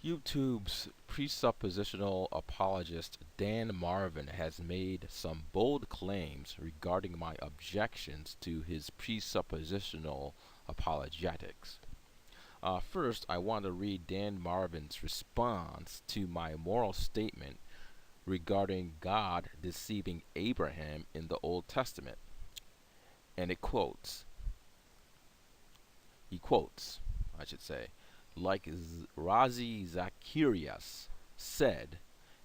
YouTube's presuppositional apologist Dan Marvin has made some bold claims regarding my objections to his presuppositional apologetics. First, I want to read Dan Marvin's response to my moral statement regarding God deceiving Abraham in the Old Testament. And he quotes, I should say, like Razi Zacharias said,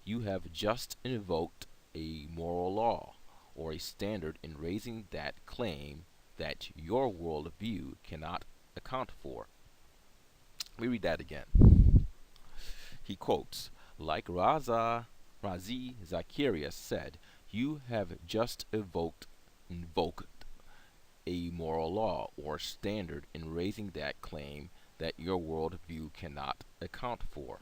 you have just invoked a moral law or a standard in raising that claim that your worldview cannot account for. Let me read that again. He quotes, like Razi Zacharias said, you have just invoked a moral law or standard in raising that claim that your worldview cannot account for.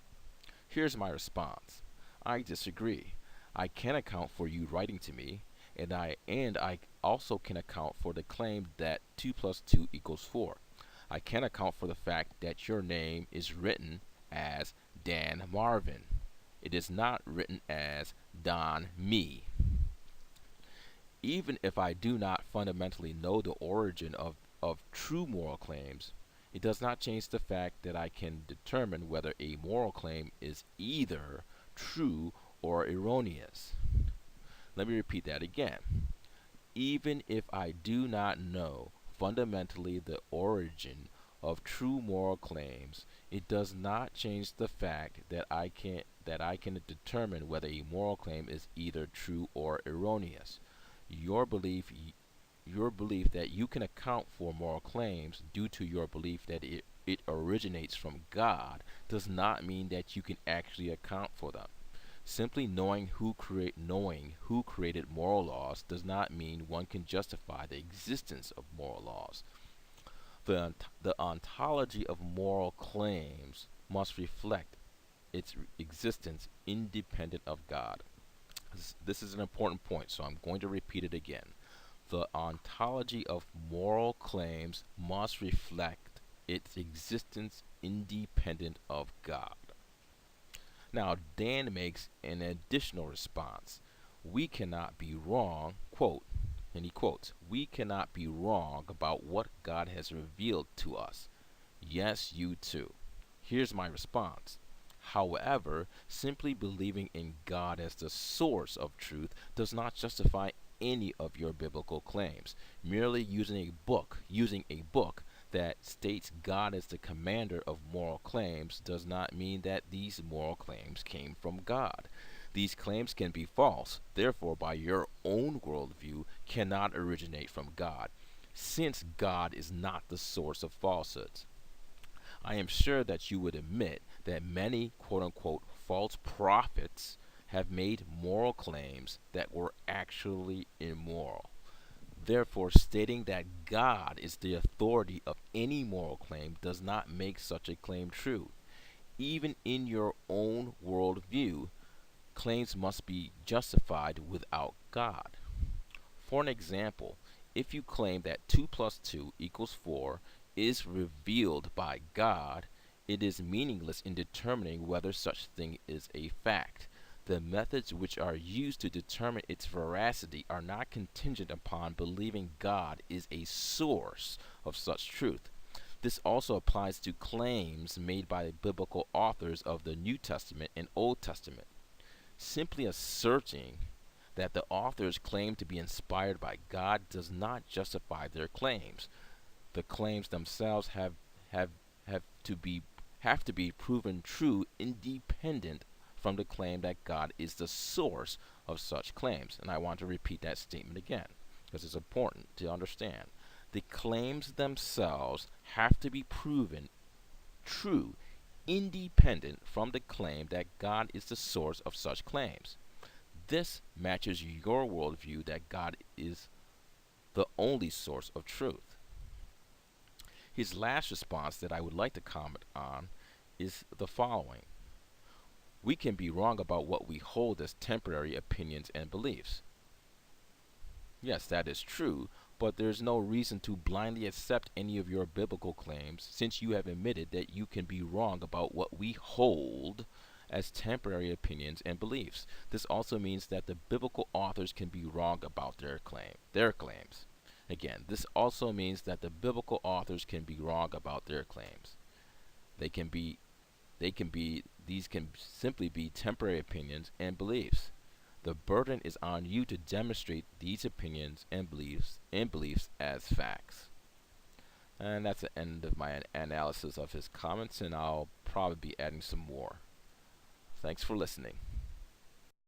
Here's my response. I disagree. I can account for you writing to me, and I also can account for the claim that 2 plus 2 equals 4. I can account for the fact that your name is written as Dan Marvin. It is not written as Don Me. Even if I do not fundamentally know the origin of true moral claims, it does not change the fact that I can determine whether a moral claim is either true or erroneous. Let me repeat that again. Even if I do not know fundamentally the origin of true moral claims, it does not change the fact that I can determine whether a moral claim is either true or erroneous. Your belief your belief that you can account for moral claims due to your belief that it originates from God does not mean that you can actually account for them. Simply knowing who created moral laws does not mean one can justify the existence of moral laws. The ontology of moral claims must reflect its existence independent of God. This is an important point, so I'm going to repeat it again. The ontology of moral claims must reflect its existence independent of God. Now, Dan makes an additional response. We cannot be wrong, and he quotes, we cannot be wrong about what God has revealed to us. Yes, you too. Here's my response. However, simply believing in God as the source of truth does not justify any of your biblical claims. Merely using a book that states God is the commander of moral claims does not mean that these moral claims came from God. These claims can be false, therefore, by your own worldview, cannot originate from God, since God is not the source of falsehoods. I am sure that you would admit that many quote unquote false prophets have made moral claims that were actually immoral. Therefore, stating that God is the authority of any moral claim does not make such a claim true. Even in your own worldview, claims must be justified without God. For an example, if you claim that 2 plus 2 equals 4 is revealed by God, it is meaningless in determining whether such thing is a fact. The methods which are used to determine its veracity are not contingent upon believing God is a source of such truth. This also applies to claims made by biblical authors of the New Testament and Old Testament. Simply asserting that the authors claim to be inspired by God does not justify their claims. The claims themselves have have to be have to be proven true independent from the claim that God is the source of such claims. And I want to repeat that statement again because it's important to understand. The claims themselves have to be proven true independent from the claim that God is the source of such claims. This matches your worldview that God is the only source of truth. His last response that I would like to comment on is the following. We can be wrong about what we hold as temporary opinions and beliefs. Yes, that is true, but there's no reason to blindly accept any of your biblical claims, since you have admitted that you can be wrong about what we hold as temporary opinions and beliefs. This also means that the biblical authors can be wrong about their claims. Again, this also means that the biblical authors can be wrong about their claims. They can be these can simply be temporary opinions and beliefs. The burden is on you to demonstrate these opinions and beliefs as facts. And that's the end of my analysis of his comments, and I'll probably be adding some more. Thanks for listening.